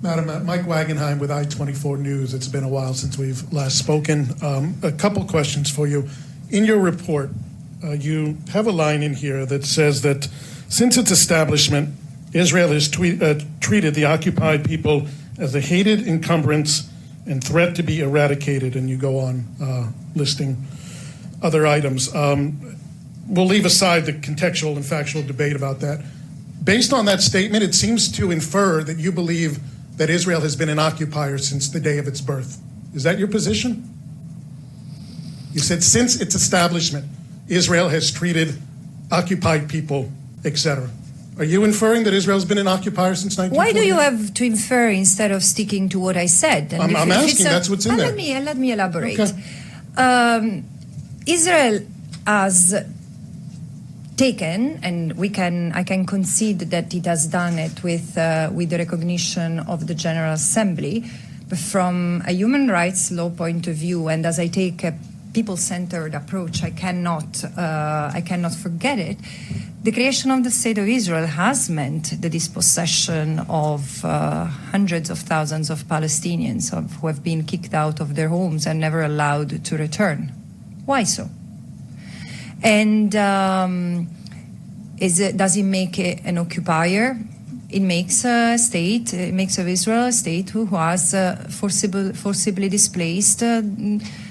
Madam, Mike Wagenheim with I-24 News. It's been a while since we've last spoken. A couple questions for you. In your report, you have a line in here that says that since its establishment, Israel has treated the occupied people as a hated encumbrance and threat to be eradicated, and you go on listing other items. We'll leave aside the contextual and factual debate about that. Based on that statement, it seems to infer that you believe that Israel has been an occupier since the day of its birth. Is that your position? You said since its establishment, Israel has treated occupied people, etc. Are you inferring that Israel has been an occupier since 1948? Why do you have to infer instead of sticking to what I said? And I'm asking, that's what's in there. Let me elaborate. Okay. Israel has taken, and I can concede that it has done it with the recognition of the General Assembly, but from a human rights law point of view, and as I take a people-centered approach, I cannot forget it. The creation of the State of Israel has meant the dispossession of hundreds of thousands of Palestinians who have been kicked out of their homes and never allowed to return. Why so? And does it make an occupier? It makes a state. It makes of Israel a state who has forcibly displaced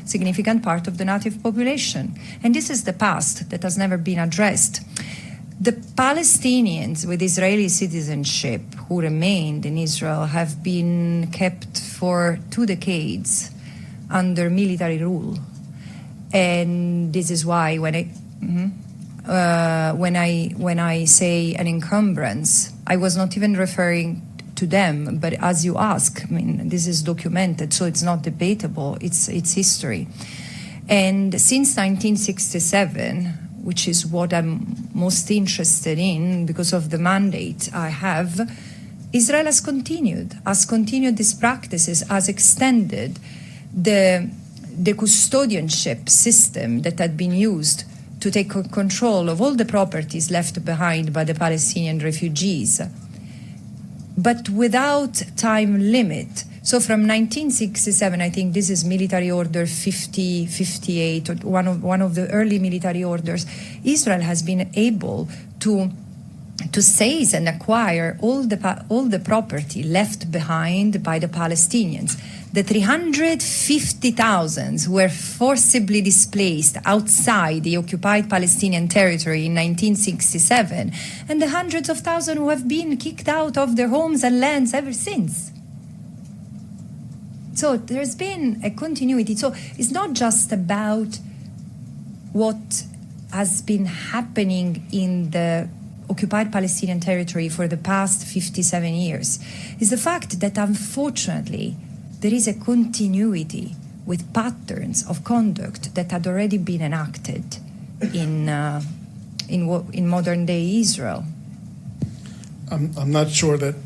significant part of the native population. And this is the past that has never been addressed. The Palestinians with Israeli citizenship who remained in Israel have been kept for 2 decades under military rule. And this is why when I say an encumbrance, I was not even referring to them, but as you ask, I mean, this is documented, so it's not debatable, it's history. And since 1967, which is what I'm most interested in because of the mandate I have, Israel has continued these practices, has extended the custodianship system that had been used to take control of all the properties left behind by the Palestinian refugees, but without time limit. So from 1967, I think this is Military Order 58, or one of the early military orders, Israel has been able to seize and acquire all the property left behind by the Palestinians. The 350,000 who were forcibly displaced outside the occupied Palestinian territory in 1967, and the hundreds of thousands who have been kicked out of their homes and lands ever since. So there's been a continuity. So it's not just about what has been happening in the occupied Palestinian territory for the past 57 years. It's the fact that unfortunately there is a continuity with patterns of conduct that had already been enacted in modern day Israel. I'm not sure that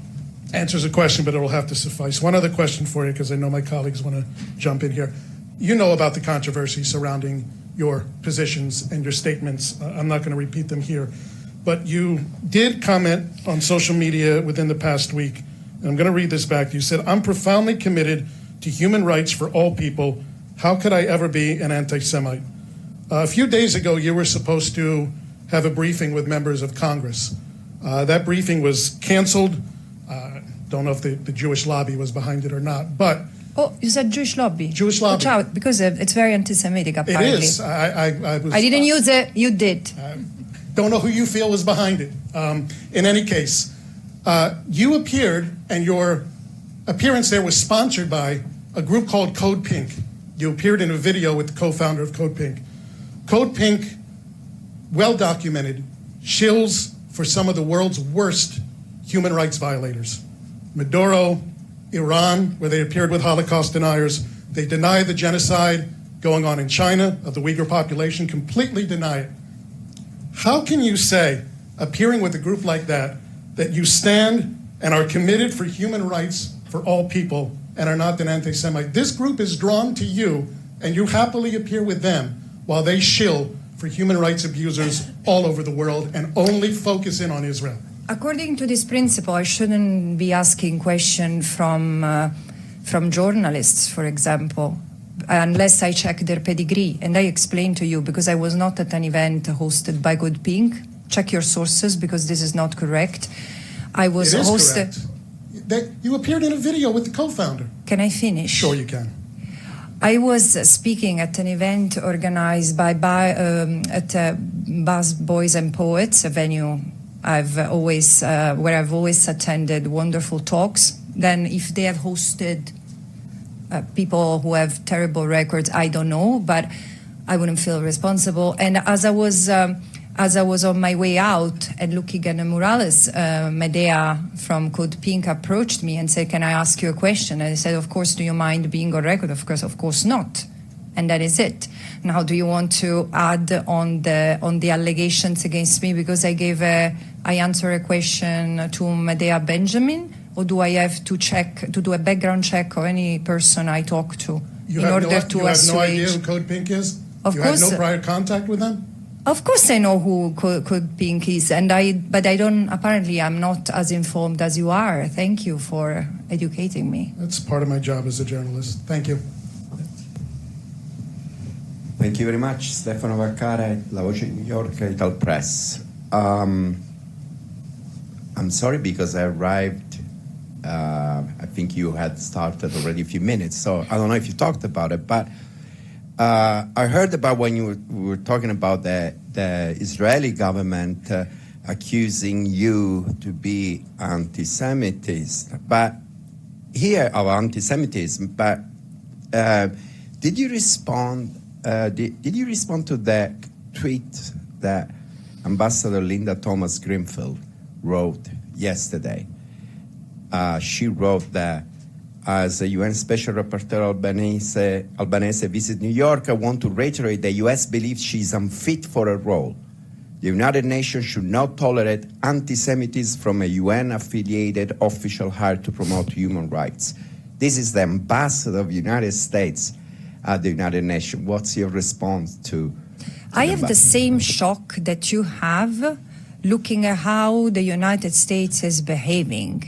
answers a question, but it will have to suffice. One other question for you, because I know my colleagues want to jump in here. You know about the controversy surrounding your positions and your statements. I'm not going to repeat them here. But you did comment on social media within the past week, and I'm going to read this back. You said, "I'm profoundly committed to human rights for all people. How could I ever be an anti-Semite?" A few days ago, you were supposed to have a briefing with members of Congress. That briefing was canceled. Don't know if the Jewish lobby was behind it or not, but... Oh, you said Jewish lobby. Jewish lobby. Watch out, because it's very anti-Semitic, apparently. It is. I didn't use it. You did. Don't know who you feel was behind it. In any case, you appeared, and your appearance there was sponsored by a group called Code Pink. You appeared in a video with the co-founder of Code Pink. Code Pink, well documented, shills for some of the world's worst human rights violators. Maduro, Iran, where they appeared with Holocaust deniers. They deny the genocide going on in China of the Uyghur population, completely deny it. How can you say, appearing with a group like that, that you stand and are committed for human rights for all people and are not an anti-Semite? This group is drawn to you, and you happily appear with them while they shill for human rights abusers all over the world and only focus in on Israel. According to this principle, I shouldn't be asking questions from journalists, for example, unless I check their pedigree. And I explained to you, because I was not at an event hosted by Good Pink. Check your sources, because this is not correct. I was It is hosted. correct. You appeared in a video with the co-founder. Can I finish? Sure you can. I was speaking at an event organized by Buzz Boys and Poets, a venue where I've always attended wonderful talks. Then if they have hosted people who have terrible records, I don't know, but I wouldn't feel responsible. And as I was on my way out and looking at the murales, Medea from Code Pink approached me and said, "Can I ask you a question?" And I said, "Of course, do you mind being on record?" Of course not. And that is it. Now, do you want to add on the allegations against me because I answer a question to Medea Benjamin, or do I have to do a background check of any person I talk to You in have order no, to you have no assuage? idea who Code Pink is? Of you course. had no prior contact with them? Of course, I know who Code Pink is, but I don't. Apparently, I'm not as informed as you are. Thank you for educating me. That's part of my job as a journalist. Thank you. Thank you very much. Stefano Vaccara, La Voce di New York, Ital Press. I'm sorry because I arrived, I think you had started already a few minutes, so I don't know if you talked about it, but I heard about when you were talking about the Israeli government accusing you to be anti-Semitist, but here of anti-Semitism, but did you respond to the tweet that Ambassador Linda Thomas Greenfield wrote yesterday? She wrote that as a UN Special Rapporteur Albanese visits New York, I want to reiterate the US believes she's unfit for a role. The United Nations should not tolerate anti-Semitism from a UN-affiliated official hired to promote human rights. This is the ambassador of the United States at the United Nations. What's your response to I have the same shock that you have looking at how the United States is behaving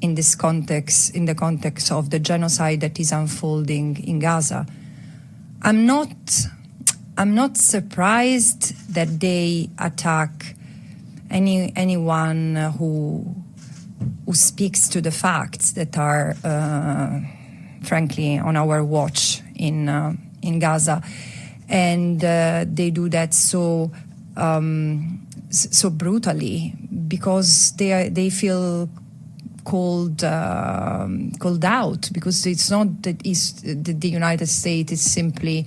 in this context, in the context of the genocide that is unfolding in Gaza. I'm not surprised that they attack anyone who speaks to the facts that are frankly on our watch in Gaza, and they do that so brutally because they feel called out, because it's not that the United States is simply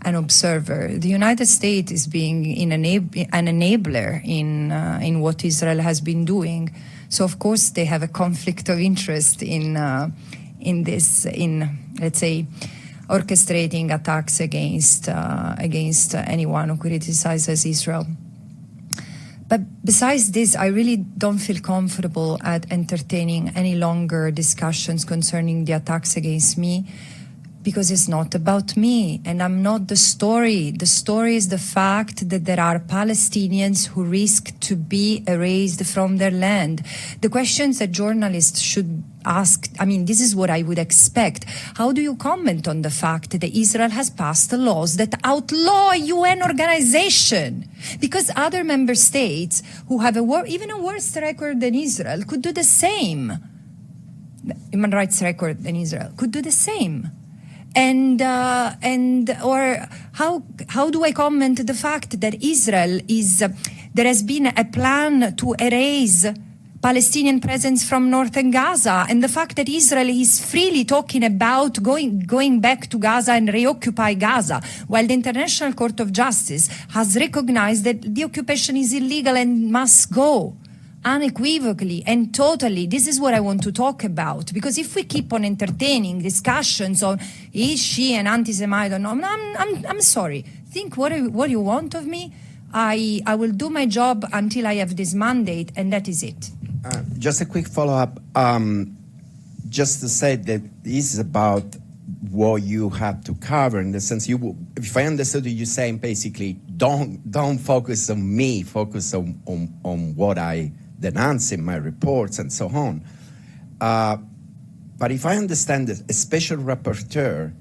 an observer. The United States is being an enabler in what Israel has been doing. So of course they have a conflict of interest in this, let's say, orchestrating attacks against anyone who criticizes Israel. But besides this, I really don't feel comfortable at entertaining any longer discussions concerning the attacks against me, because it's not about me, and I'm not the story. The story is the fact that there are Palestinians who risk to be erased from their land. The questions that journalists should ask, I mean, this is what I would expect. How do you comment on the fact that Israel has passed laws that outlaw a UN organization? Because other member states who have even a worse record than Israel could do the same. Human rights record than Israel could do the same. Or how do I comment the fact that Israel there has been a plan to erase Palestinian presence from northern Gaza, and the fact that Israel is freely talking about going back to Gaza and reoccupy Gaza, while the International Court of Justice has recognized that the occupation is illegal and must go. Unequivocally and totally. This is what I want to talk about, because if we keep on entertaining discussions on is she an anti-Semite or not, I'm sorry. Think what you want of me. I will do my job until I have this mandate, and that is it. Just a quick follow-up. Just to say that this is about what you have to cover, in the sense if I understood you saying basically don't focus on me, focus on what I denouncing my reports and so on. But if I understand that a special rapporteur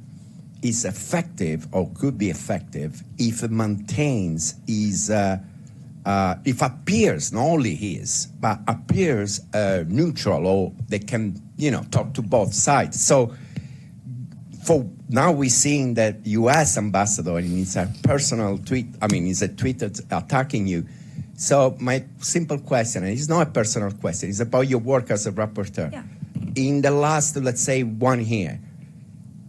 is effective or could be effective if it maintains his, if appears, not only his, but appears neutral, or they can, talk to both sides. So for now we're seeing that U.S. ambassador, and it's a personal tweet, it's a tweet attacking you. So my simple question, and it's not a personal question, it's about your work as a rapporteur. Yeah. In the last, let's say, 1 year,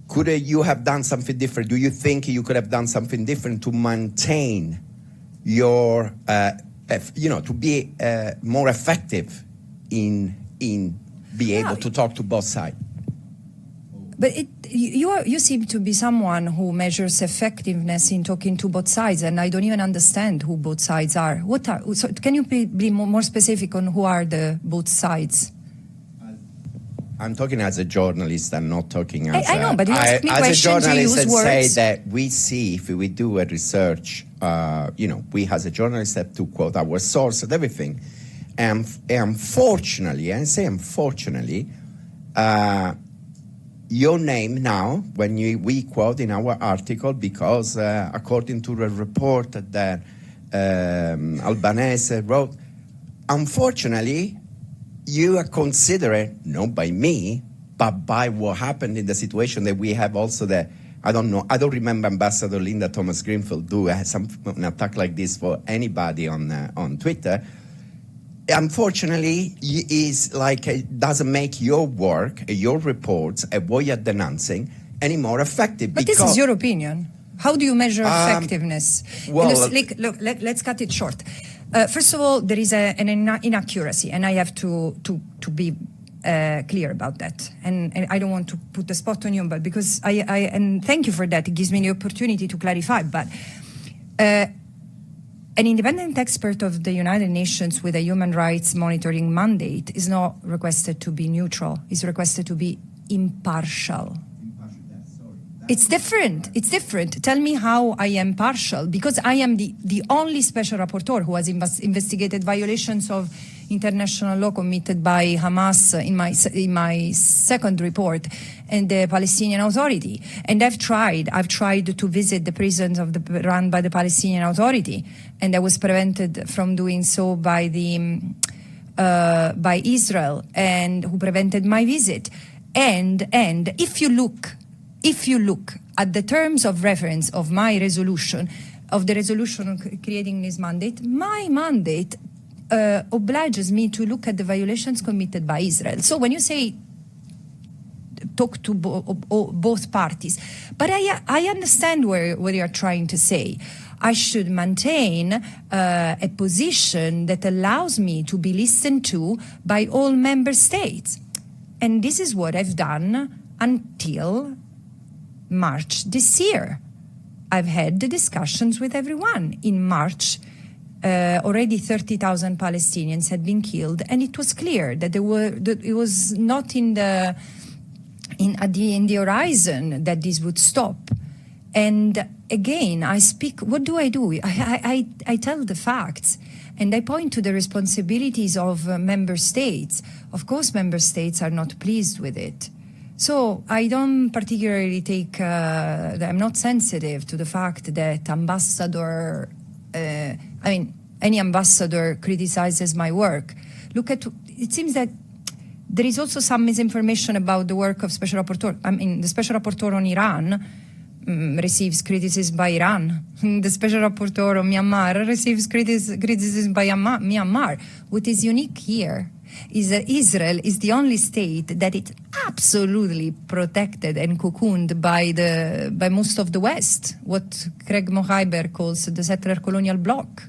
could you have done something different? Do you think you could have done something different to maintain your, to be more effective in be able to talk to both sides? But you seem to be someone who measures effectiveness in talking to both sides, and I don't even understand who both sides are. So can you be more specific on who are the both sides? I'm talking as a journalist. I'm not talking as I know, but you ask me as questions, a you journalist, use and words. say that we see if we do a research, we as a journalist have to quote our source and everything. And unfortunately, I say unfortunately, your name now, when we quote in our article, because according to the report that Albanese wrote, unfortunately, you are considered, not by me, but by what happened in the situation that we have also that, I don't remember Ambassador Linda Thomas Greenfield do an attack like this for anybody on Twitter. Unfortunately, it doesn't make your work, your reports, what you're denouncing any more effective. But this is your opinion. How do you measure effectiveness? Well, look, let's cut it short. First of all, there is an inaccuracy, and I have to be clear about that. And I don't want to put a spot on you, but because and thank you for that. It gives me the opportunity to clarify. But an independent expert of the United Nations with a human rights monitoring mandate is not requested to be neutral. It's requested to be impartial. It's different. It's different. Tell me how I am partial, because I am the only special rapporteur who has investigated violations of international law committed by Hamas in my second report and the Palestinian Authority. And I've tried to visit the prisons run by the Palestinian Authority, and I was prevented from doing so by Israel, and who prevented my visit. And if you look at the terms of reference of my resolution, of the resolution creating this mandate, my mandate obliges me to look at the violations committed by Israel. So when you say talk to both parties, but I understand what you are trying to say. I should maintain a position that allows me to be listened to by all member states. And this is what I've done until March this year. I've had the discussions with everyone. In March, already 30,000 Palestinians had been killed, and it was clear that it was not in the horizon that this would stop. And again, I speak. What do? I tell the facts, and I point to the responsibilities of member states. Of course, member states are not pleased with it. So I don't particularly I'm not sensitive to the fact that any ambassador criticizes my work. It seems that there is also some misinformation about the work of Special Rapporteur. The Special Rapporteur on Iran receives criticism by Iran. The Special Rapporteur on Myanmar receives criticism by Myanmar. What is unique here is that Israel is the only state that is absolutely protected and cocooned by most of the West, what Craig Mohiber calls the settler colonial bloc.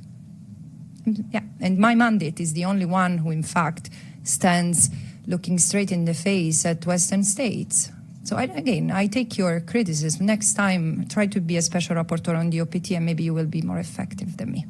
Yeah, and my mandate is the only one who, in fact, stands looking straight in the face at Western states. So I take your criticism. Next time, try to be a special rapporteur on the OPT, and maybe you will be more effective than me.